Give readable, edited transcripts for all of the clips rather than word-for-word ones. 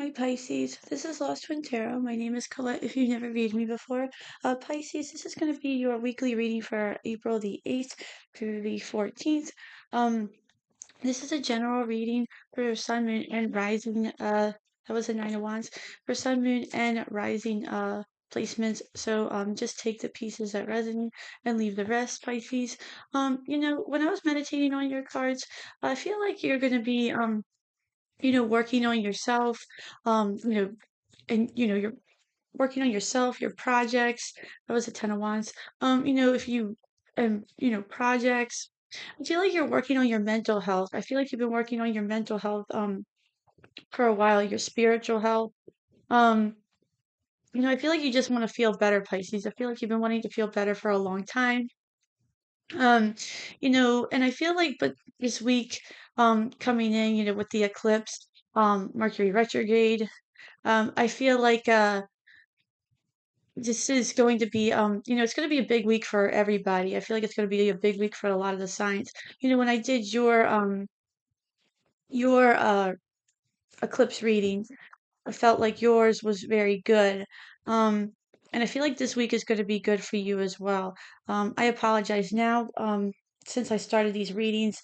Hi Pisces, this is Lost Twin Tarot. My name is Colette if you've never read me before. Pisces, this is going to be your weekly reading for April the 8th through the 14th. Um, this is a general reading for Sun, Moon, and Rising. That was a Nine of Wands. For Sun, Moon, and Rising placements. So just take the pieces that resonate and leave the rest, Pisces. When I was meditating on your cards, I feel like you're going to be working on yourself, um, you know, you're working on yourself, your projects. That was a Ten of Wands. If you, projects. I feel like you're working on your mental health. I feel like you've been working on your mental health, for a while, your spiritual health. Um, I feel like you just want to feel better, Pisces. I feel like you've been wanting to feel better for a long time. Um, and I feel like, but this week, coming in, with the eclipse, Mercury retrograde, I feel like this is going to be it's going to be a big week for everybody. I feel like it's going to be a big week for a lot of the signs. When I did your eclipse reading, I felt like yours was very good. Um and I feel like this week is going to be good for you as well. I apologize now, since I started these readings,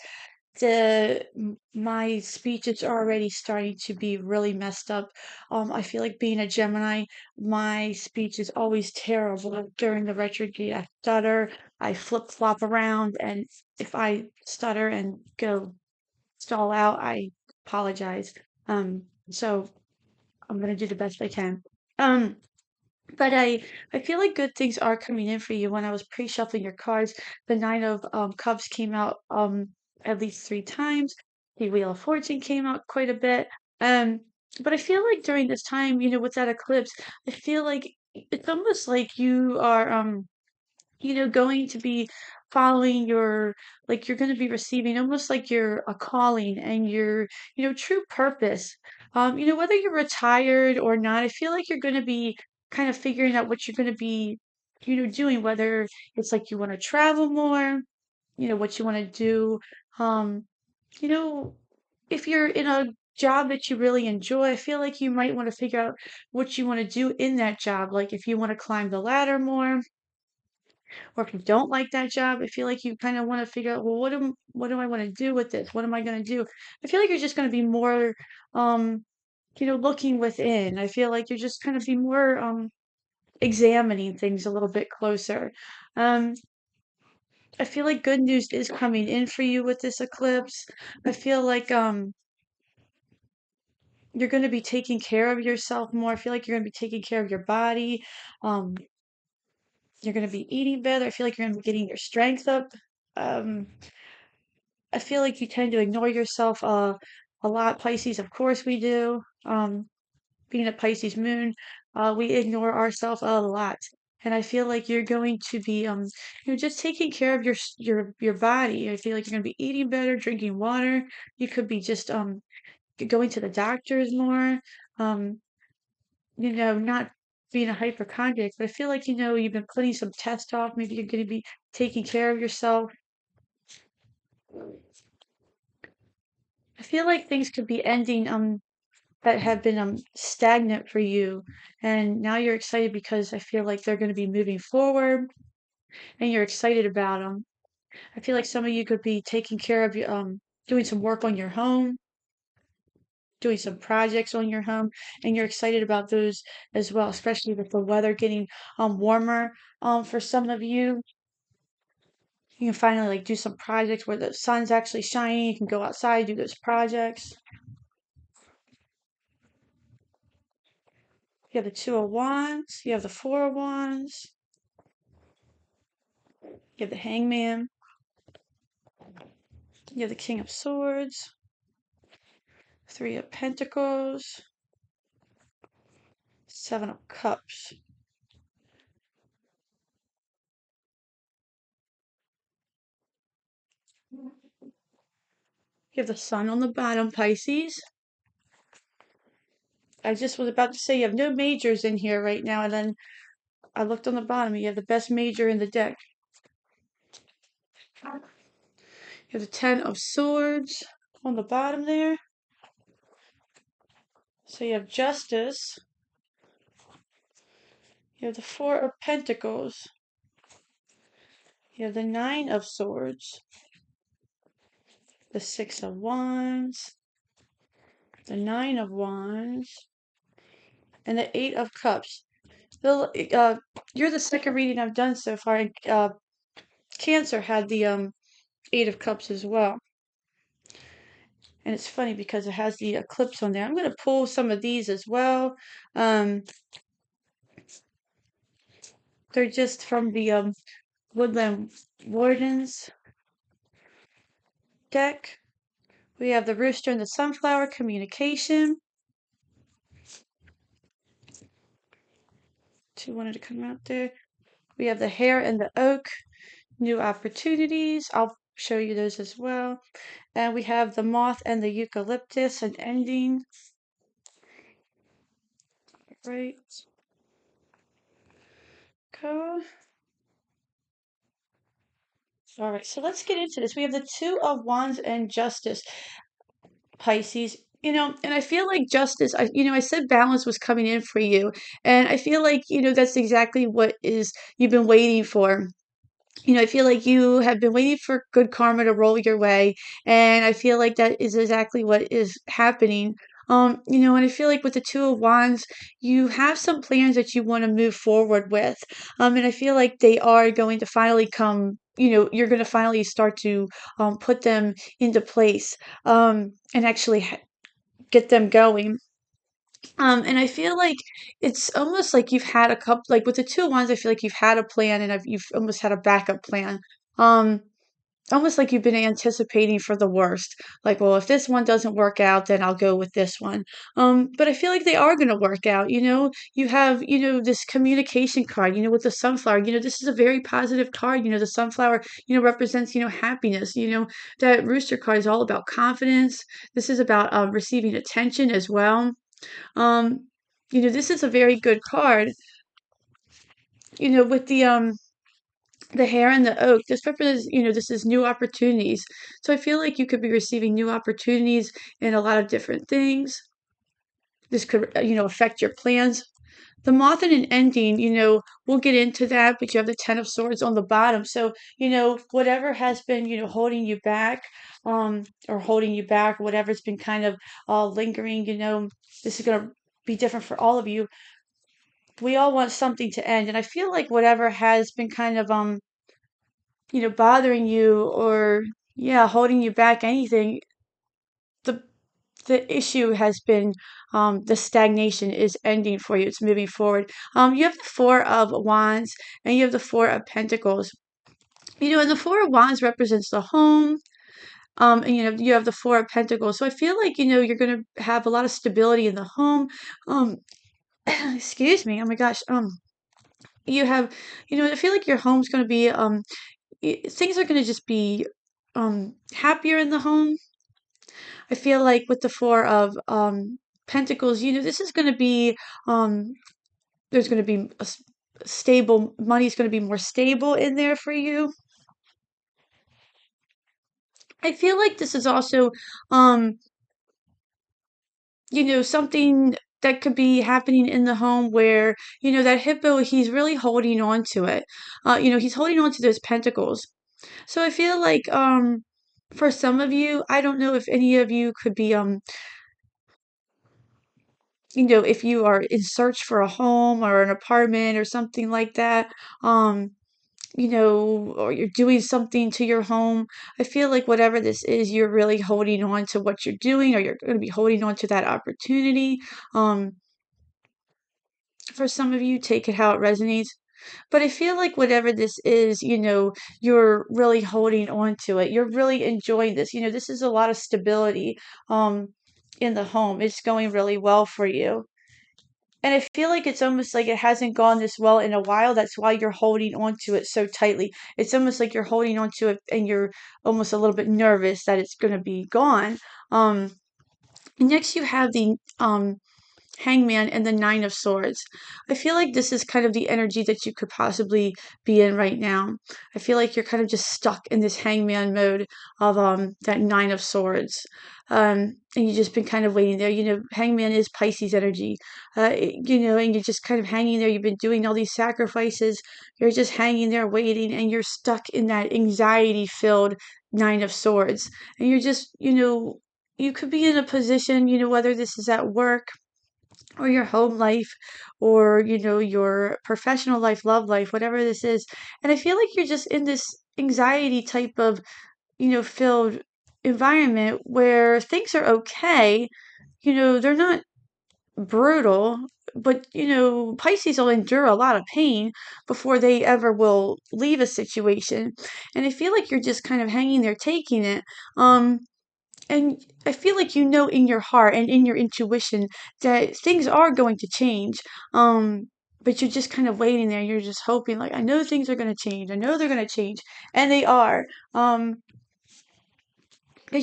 my speech is already starting to be really messed up. I feel like being a Gemini, my speech is always terrible during the retrograde. I stutter, I flip flop around, and if I stutter and go stall out, I apologize. So I'm gonna do the best I can. Um, but I feel like good things are coming in for you. When I was pre-shuffling your cards, the Nine of Cups came out at least three times. The Wheel of Fortune came out quite a bit. Um, but I feel like during this time, with that eclipse, I feel like it's almost like you are going to be following your, like you're going to be receiving almost like your a calling and your, true purpose. Whether you're retired or not, I feel like you're going to be kind of figuring out what you're going to be, doing, whether it's like you want to travel more, what you want to do. Um, you know, if you're in a job that you really enjoy, I feel like you might want to figure out what you want to do in that job. Like if you want to climb the ladder more, or if you don't like that job, I feel like you kind of want to figure out, well, what do I want to do with this? What am I going to do? I feel like you're just going to be more, um, looking within. I feel like you're just kind of be more, examining things a little bit closer. Um, I feel like good news is coming in for you with this eclipse. I feel like, you're going to be taking care of yourself more. I feel like you're going to be taking care of your body. Um, you're going to be eating better. I feel like you're going to be getting your strength up. Um, I feel like you tend to ignore yourself a lot, Pisces. Of course we do. Being a Pisces moon, we ignore ourselves a lot. And I feel like you're going to be, just taking care of your body. I feel like you're going to be eating better, drinking water. You could be just going to the doctors more. Um, not being a hypochondriac, but I feel like you've been putting some tests off. Maybe you're going to be taking care of yourself. I feel like things could be ending that have been stagnant for you, and now you're excited because I feel like they're going to be moving forward and you're excited about them. I feel like some of you could be taking care of your doing some work on your home, doing some projects on your home, and you're excited about those as well, especially with the weather getting warmer. For some of you, you can finally like do some projects where the sun's actually shining. You can go outside, do those projects. You have the Two of Wands, you have the Four of Wands, you have the Hangman, you have the King of Swords, Three of Pentacles, Seven of Cups. You have the Sun on the bottom, Pisces. I just was about to say you have no majors in here right now, and then I looked on the bottom. You have the best major in the deck. You have the Ten of Swords on the bottom there. So you have Justice, you have the Four of Pentacles, you have the Nine of Swords, the Six of Wands, the Nine of Wands, and the Eight of Cups. You're the second reading I've done so far. And, Cancer had the Eight of Cups as well. And it's funny because it has the eclipse on there. I'm going to pull some of these as well. Um, they're just from the Woodland Wardens deck. We have the Rooster and the Sunflower, communication. Two wanted to come out there. We have the Hare and the Oak, new opportunities. I'll show you those as well. And we have the Moth and the Eucalyptus, an ending. Right. Go. All right, so let's get into this. We have the Two of Wands and Justice, Pisces. And I feel like justice, I said balance was coming in for you. And I feel like, that's exactly what is you've been waiting for. I feel like you have been waiting for good karma to roll your way, and I feel like that is exactly what is happening. And I feel like with the Two of Wands, you have some plans that you want to move forward with. And I feel like they are going to finally come, you're going to finally start to put them into place, and actually get them going. And I feel like it's almost like you've had a couple, like with the Two of Wands, I feel like you've had a plan and you've almost had a backup plan. Um, Almost like you've been anticipating for the worst. Like, well, if this one doesn't work out, then I'll go with this one. But I feel like they are going to work out. You have, this communication card, with the sunflower. This is a very positive card. The sunflower, represents, happiness. That rooster card is all about confidence. This is about receiving attention as well. Um, this is a very good card. With the hare and the oak, this represents, this is new opportunities. So I feel like you could be receiving new opportunities in a lot of different things. This could, affect your plans. The moth and an ending, we'll get into that, but you have the Ten of Swords on the bottom. So, whatever has been, holding you back, or holding you back, whatever's been kind of lingering, this is going to be different for all of you. We all want something to end. And I feel like whatever has been kind of, bothering you or, yeah, holding you back, anything, the the issue has been the stagnation is ending for you. It's moving forward. You have the Four of Wands and you have the Four of Pentacles. And the Four of Wands represents the home. And you have the Four of Pentacles. So I feel like you're going to have a lot of stability in the home. Um, excuse me. Oh my gosh. You have, I feel like your home's going to be things are going to just be happier in the home. I feel like with the Four of Pentacles, this is going to be there's going to be stable money's going to be more stable in there for you. I feel like this is also um something that could be happening in the home where that hippo, he's really holding on to it. He's holding on to those pentacles. So I feel like for some of you, I don't know if any of you could be if you are in search for a home or an apartment or something like that, um, or you're doing something to your home, I feel like whatever this is, you're really holding on to what you're doing, or you're going to be holding on to that opportunity. Um, for some of you, take it how it resonates. But I feel like whatever this is, you're really holding on to it. You're really enjoying this. This is a lot of stability in the home. It's going really well for you. And I feel like it's almost like it hasn't gone this well in a while. That's why you're holding on to it so tightly. It's almost like you're holding on to it and you're almost a little bit nervous that it's going to be gone. Next, you have the Hangman and the Nine of Swords. I feel like this is kind of the energy that you could possibly be in right now. I feel like you're kind of just stuck in this hangman mode of that Nine of Swords. And you've just been kind of waiting there. You know, hangman is Pisces energy. You know, and you're just kind of hanging there. You've been doing all these sacrifices. You're just hanging there waiting, and you're stuck in that anxiety filled Nine of Swords. And you're just, you know, you could be in a position, you know, whether this is at work or your home life or you know your professional life, love life, whatever this is. And I feel like you're just in this anxiety type of, you know, filled environment where things are okay. You know, they're not brutal, but you know, Pisces will endure a lot of pain before they ever will leave a situation. And I feel like you're just kind of hanging there taking it. And I feel like you know in your heart and in your intuition that things are going to change. But you're just kind of waiting there. You're just hoping, like, I know things are going to change. I know they're going to change. And they are. Because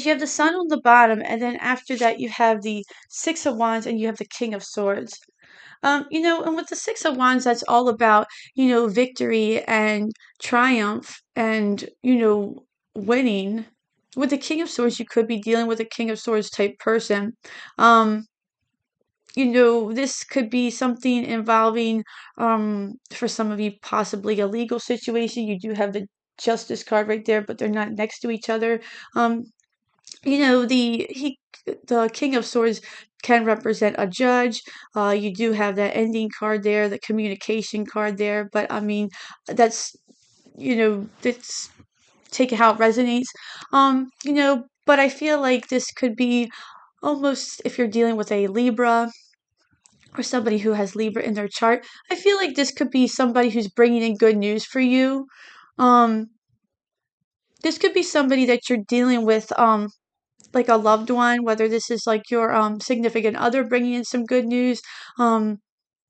you have the sun on the bottom, and then after that, you have the Six of Wands and you have the King of Swords. You know, and with the Six of Wands, that's all about, you know, victory and triumph and, you know, winning. With the King of Swords, you could be dealing with a King of Swords type person. Um, you know, this could be something involving, for some of you, possibly a legal situation. You do have the Justice card right there, but they're not next to each other. Um, you know, the King of Swords can represent a judge. You do have that ending card there, the communication card there, but I mean, that's, you know, that's take it how it resonates. You know, but I feel like this could be almost if you're dealing with a Libra or somebody who has Libra in their chart. I feel like this could be somebody who's bringing in good news for you. Um, this could be somebody that you're dealing with, like a loved one, whether this is like your significant other bringing in some good news. Um,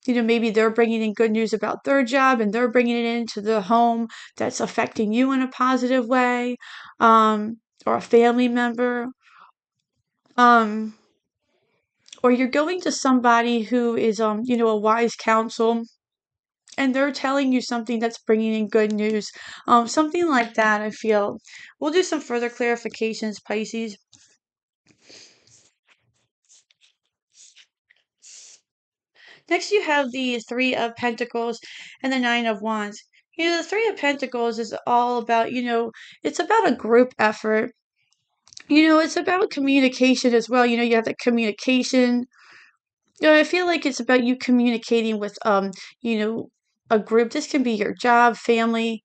you know, maybe they're bringing in good news about their job and they're bringing it into the home that's affecting you in a positive way, or a family member. Um, or you're going to somebody who is, you know, a wise counsel and they're telling you something that's bringing in good news. Something like that, I feel. We'll do some further clarifications, Pisces. Next, you have the Three of Pentacles and the Nine of Wands. You know, the Three of Pentacles is all about, you know, it's about a group effort. You know, it's about communication as well. You know, you have the communication. You know, I feel like it's about you communicating with, you know, a group. This can be your job, family,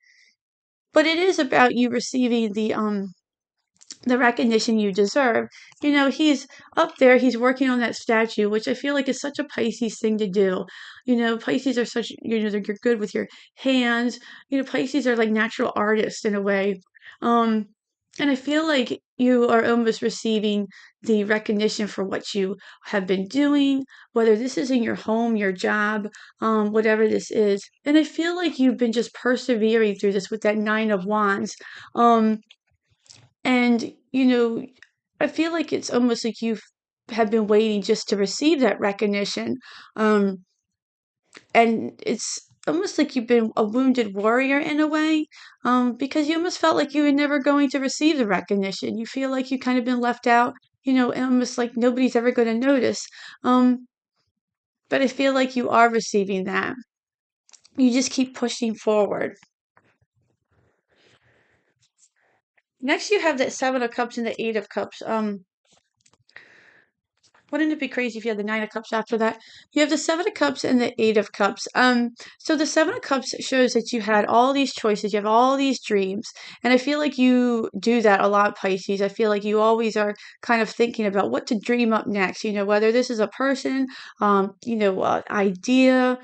but it is about you receiving the recognition you deserve. You know, he's up there, he's working on that statue, which I feel like is such a Pisces thing to do. You know, Pisces are such, you know, you're good with your hands. You know, Pisces are like natural artists in a way. Um, and I feel like you are almost receiving the recognition for what you have been doing, whether this is in your home, your job, whatever this is. And I feel like you've been just persevering through this with that Nine of Wands. Um, and, you know, I feel like it's almost like you have been waiting just to receive that recognition. Um, and it's almost like you've been a wounded warrior in a way, because you almost felt like you were never going to receive the recognition. You feel like you kind of been left out, you know, and almost like nobody's ever going to notice. Um, but I feel like you are receiving that. You just keep pushing forward. Next, you have that Seven of Cups and the Eight of Cups. Wouldn't it be crazy if you had the Nine of Cups after that? You have the Seven of Cups and the Eight of Cups. So the Seven of Cups shows that you had all these choices, you have all these dreams, and I feel like you do that a lot, Pisces. I feel like you always are kind of thinking about what to dream up next. You know, whether this is a person, you know, idea,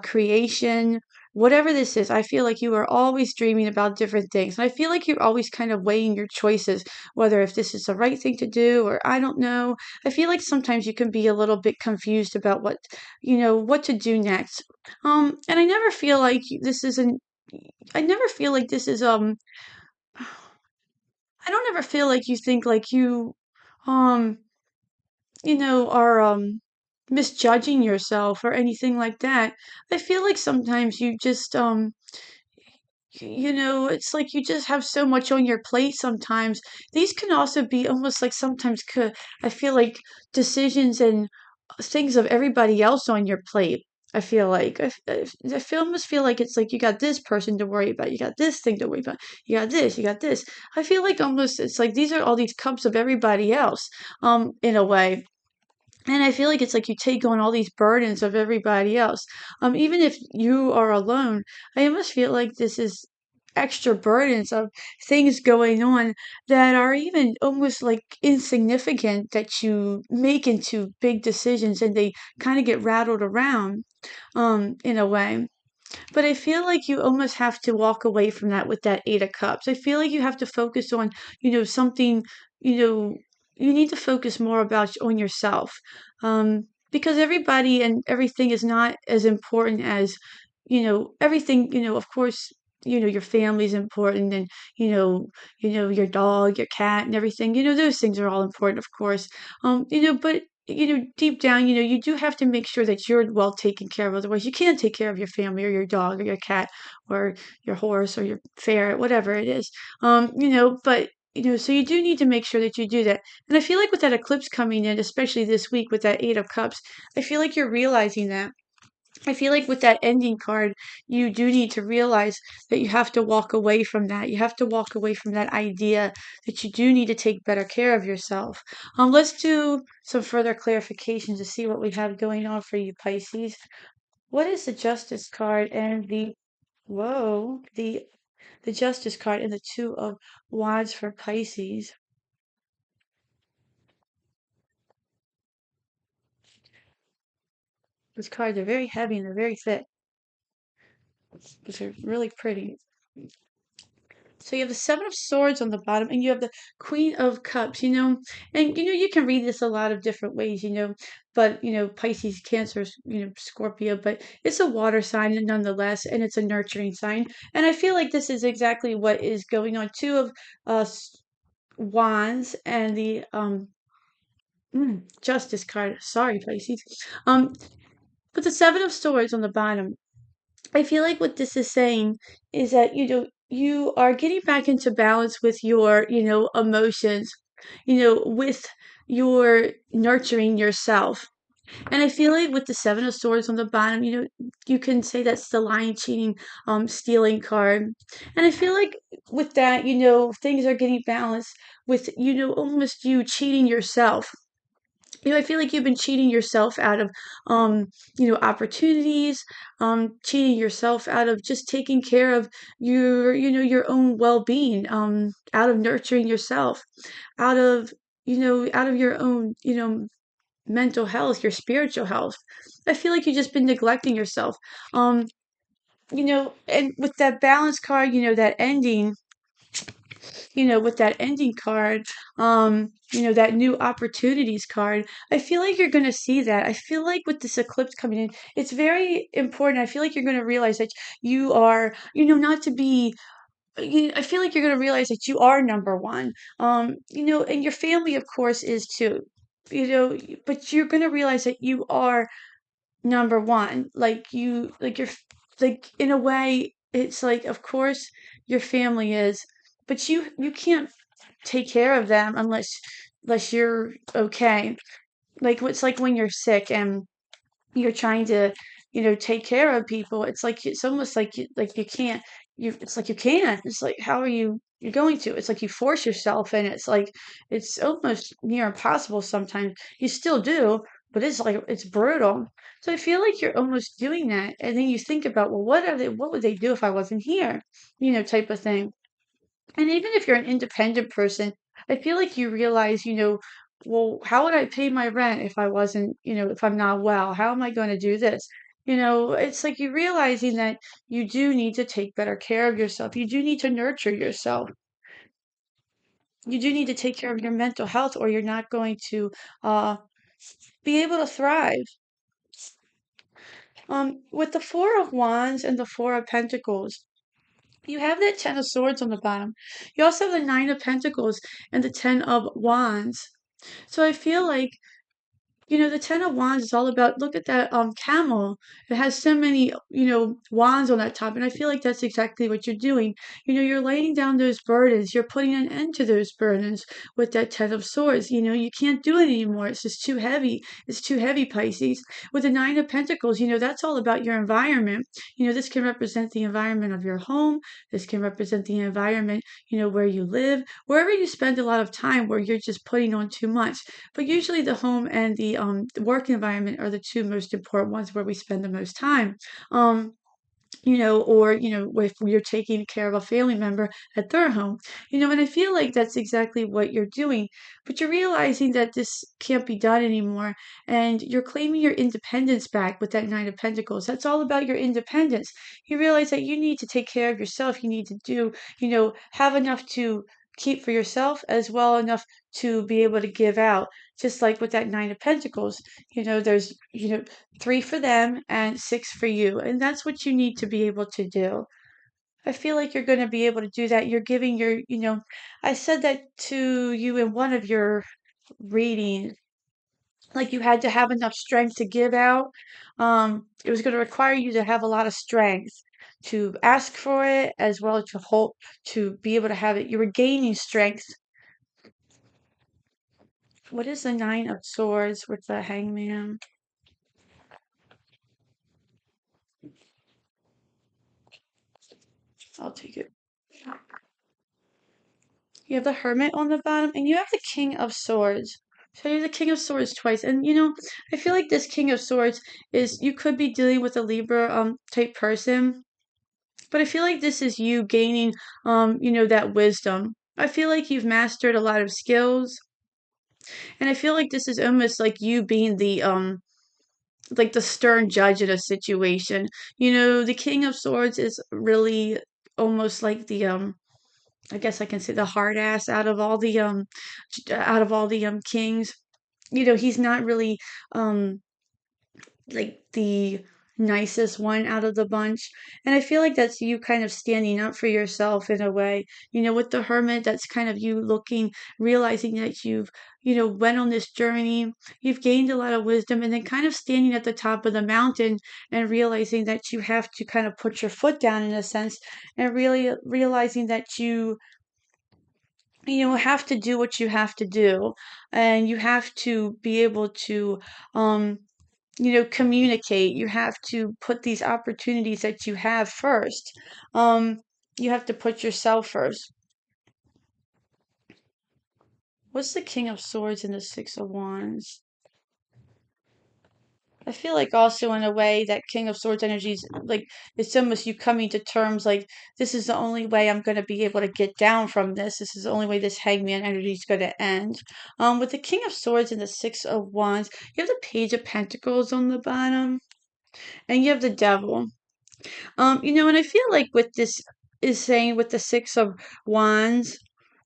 creation. Whatever this is, I feel like you are always dreaming about different things. And I feel like you're always kind of weighing your choices, whether if this is the right thing to do or I don't know. I feel like sometimes you can be a little bit confused about what, you know, what to do next. And I never feel like this is an, I never feel like this is, I don't ever feel like you think like you, um, you know, are, misjudging yourself or anything like that. I feel like sometimes you just it's like you just have so much on your plate sometimes. These can also be almost like sometimes I feel like decisions and things of everybody else on your plate. I feel like almost feel like it's like you got this person to worry about, you got this thing to worry about, you got this. I feel like almost it's like these are all these cups of everybody else, in a way. And I feel like it's like you take on all these burdens of everybody else. Even if you are alone, I almost feel like this is extra burdens of things going on that are even almost like insignificant that you make into big decisions and they kind of get rattled around, in a way. But I feel like you almost have to walk away from that with that 8 of cups. I feel like you have to focus on, something, you know, you need to focus more about on yourself. Because everybody and everything is not as important as, everything, of course, your family's important and, your dog, your cat and everything, those things are all important, of course. But deep down, you do have to make sure that you're well taken care of. Otherwise, you can't take care of your family or your dog or your cat or your horse or your ferret, whatever it is. But so you do need to make sure that you do that. And I feel like with that eclipse coming in, especially this week with that 8 of Cups, I feel like you're realizing that. I feel like with that ending card, you do need to realize that you have to walk away from that. You have to walk away from that idea that you do need to take better care of yourself. Let's do some further clarification to see what we have going on for you, Pisces. What is the Justice card and the Justice card and the Two of Wands for Pisces? These cards are very heavy and they're very thick, but they're really pretty. So you have the Seven of Swords on the bottom, and you have the Queen of Cups, and you can read this a lot of different ways, but Pisces, Cancer, Scorpio, but it's a water sign nonetheless, and it's a nurturing sign. And I feel like this is exactly what is going on. Two of Wands and the Justice card. Sorry, Pisces. Um, but the Seven of Swords on the bottom. I feel like what this is saying is that you are getting back into balance with your emotions, with your nurturing yourself. And I feel like with the Seven of Swords on the bottom, you can say that's the lying, cheating, stealing card. And I feel like with that, things are getting balanced with almost you cheating yourself. I feel like you've been cheating yourself out of, opportunities, cheating yourself out of just taking care of your own well-being, out of nurturing yourself, out of, out of your own, mental health, your spiritual health. I feel like you've just been neglecting yourself. And with that balance card, with that ending card, that new opportunities card, I feel like you're going to see that. I feel like with this eclipse coming in, it's very important. I feel like you're going to realize that you are, not to be. I feel like you're going to realize that you are number one. And your family, of course, is too. But you're going to realize that you are number one. Like you're, like in a way, it's like, of course, your family is, but you can't take care of them unless you're okay. Like it's like when you're sick and you're trying to, take care of people. It's like it's almost like you can't. It's like you can't. It's like how are you're going to? It's like you force yourself, and it's like it's almost near impossible sometimes. You still do, but it's like it's brutal. So I feel like you're almost doing that, and then you think about, well, what are they? What would they do if I wasn't here? Type of thing. And even if you're an independent person, I feel like you realize, well, how would I pay my rent if I wasn't, if I'm not well? How am I going to do this? It's like you realizing that you do need to take better care of yourself. You do need to nurture yourself. You do need to take care of your mental health, or you're not going to uh, be able to thrive. With the Four of Wands and the Four of Pentacles, you have that Ten of Swords on the bottom. You also have the Nine of Pentacles and the Ten of Wands. So I feel like The Ten of Wands is all about, look at that camel. It has so many, wands on that top. And I feel like that's exactly what you're doing. You're laying down those burdens. You're putting an end to those burdens with that Ten of Swords. You can't do it anymore. It's just too heavy. It's too heavy, Pisces. With the Nine of Pentacles, that's all about your environment. This can represent the environment of your home. This can represent the environment, where you live, wherever you spend a lot of time where you're just putting on too much. But usually the home and the work environment are the two most important ones where we spend the most time. Um, or, if you're taking care of a family member at their home, and I feel like that's exactly what you're doing, but you're realizing that this can't be done anymore, and you're claiming your independence back with that Nine of Pentacles. That's all about your independence. You realize that you need to take care of yourself. You need to have enough to keep for yourself as well enough to be able to give out. Just like with that Nine of Pentacles, there's, three for them and six for you. And that's what you need to be able to do. I feel like you're going to be able to do that. You're giving I said that to you in one of your readings, like you had to have enough strength to give out. It was going to require you to have a lot of strength to ask for it as well as to hold, to be able to have it. You were gaining strength. What is the Nine of Swords with the Hangman? I'll take it. You have the Hermit on the bottom, and you have the King of Swords. So you're the King of Swords twice. And I feel like this King of Swords is, you could be dealing with a Libra type person, but I feel like this is you gaining that wisdom. I feel like you've mastered a lot of skills, and I feel like this is almost like you being the like the stern judge in a situation. The King of Swords is really almost like the I guess I can say the hard ass out of all the kings. He's not really um like the nicest one out of the bunch. And I feel like that's you kind of standing up for yourself in a way. With the Hermit, that's kind of you looking, realizing that you've, went on this journey, you've gained a lot of wisdom, and then kind of standing at the top of the mountain and realizing that you have to kind of put your foot down in a sense, and really realizing that you have to do what you have to do, and you have to be able to um communicate. You have to put these opportunities that you have first. um you have to put yourself first. What's the King of Swords and the Six of Wands? I feel like also in a way that King of Swords energy is like, it's almost you coming to terms like, this is the only way I'm going to be able to get down from this. This is the only way this Hangman energy is going to end. With the King of Swords and the Six of Wands, you have the Page of Pentacles on the bottom, and you have the Devil. And I feel like with this is saying with the Six of Wands,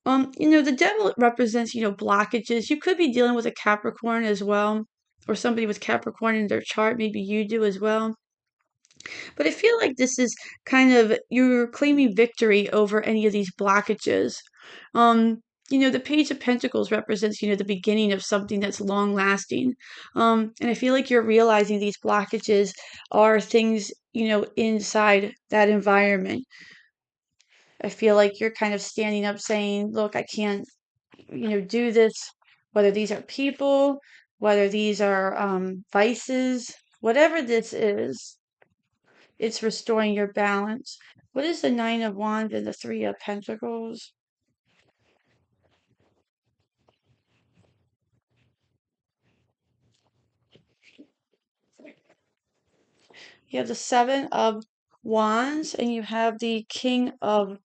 the Devil represents, blockages. You could be dealing with a Capricorn as well, or somebody with Capricorn in their chart. Maybe you do as well. But I feel like this is kind of you're claiming victory over any of these blockages. The Page of Pentacles represents, the beginning of something that's long lasting. And I feel like you're realizing these blockages are things, inside that environment. I feel like you're kind of standing up saying, look, I can't, do this, whether these are people, whether these are vices, whatever this is, it's restoring your balance. What is the Nine of Wands and the Three of Pentacles? You have the Seven of Wands and you have the King of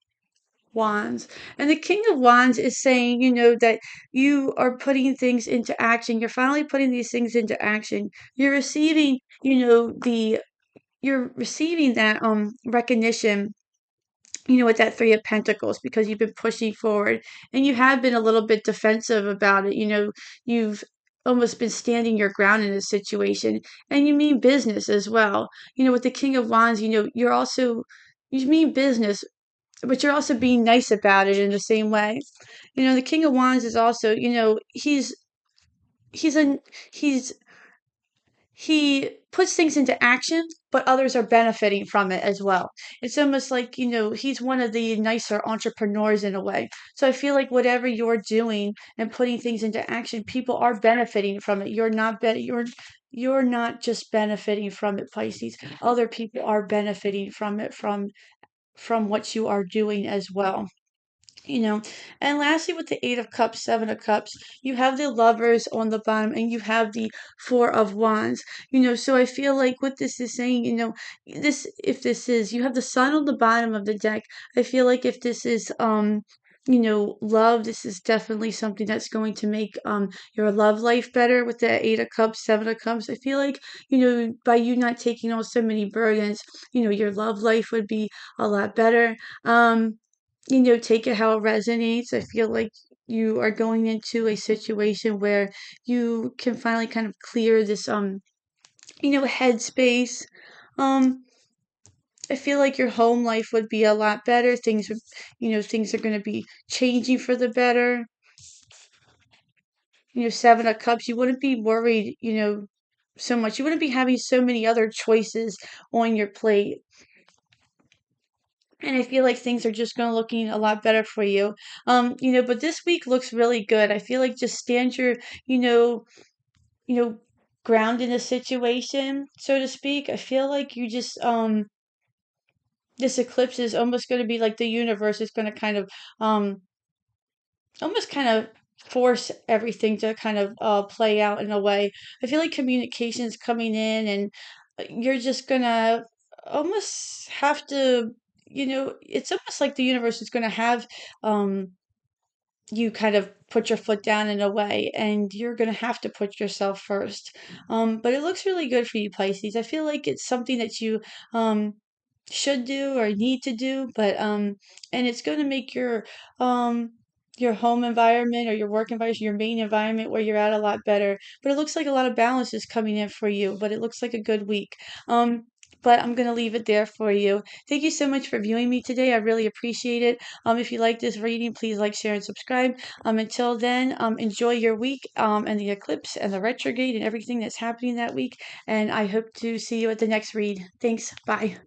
Wands. And the King of Wands is saying, that you are putting things into action. You're finally putting these things into action. You're receiving, you're receiving that recognition, with that Three of Pentacles, because you've been pushing forward and you have been a little bit defensive about it. You've almost been standing your ground in this situation, and you mean business as well. With the King of Wands, you mean business, but you're also being nice about it in the same way. The King of Wands is also, he's a he's he puts things into action, but others are benefiting from it as well. It's almost like, he's one of the nicer entrepreneurs in a way. So I feel like whatever you're doing and putting things into action, people are benefiting from it. You're not just benefiting from it, Pisces. Other people are benefiting from it from what you are doing as well. You know, and lastly, with the Eight of Cups, Seven of Cups, you have the Lovers on the bottom and you have the Four of Wands. So I feel like what this is saying, if this is, you have the Sun on the bottom of the deck. I feel like if this is, love, this is definitely something that's going to make your love life better with the Eight of Cups, Seven of Cups. I feel like, by you not taking on so many burdens, your love life would be a lot better. Take it how it resonates. I feel like you are going into a situation where you can finally kind of clear this headspace. Um I feel like your home life would be a lot better. Things are going to be changing for the better. Seven of Cups, you wouldn't be worried, so much. You wouldn't be having so many other choices on your plate. And I feel like things are just going to looking a lot better for you. But this week looks really good. I feel like just stand your, you know, you know, ground in a situation, so to speak. I feel like you just this eclipse is almost going to be like the universe is going to kind of almost kind of force everything to kind of play out in a way. I feel like communication is coming in and you're just gonna almost have to, it's almost like the universe is gonna have um you kind of put your foot down in a way and you're going to have to put yourself first. But it looks really good for you, Pisces. I feel like it's something that you um, should do or need to do, and it's going to make your home environment or your work environment, your main environment where you're at a lot better. But it looks like a lot of balance is coming in for you, but it looks like a good week. But I'm going to leave it there for you. Thank you so much for viewing me today. I really appreciate it. If you like this reading, please like, share, and subscribe. Until then, enjoy your week and the eclipse and the retrograde and everything that's happening that week. And I hope to see you at the next read. Thanks. Bye.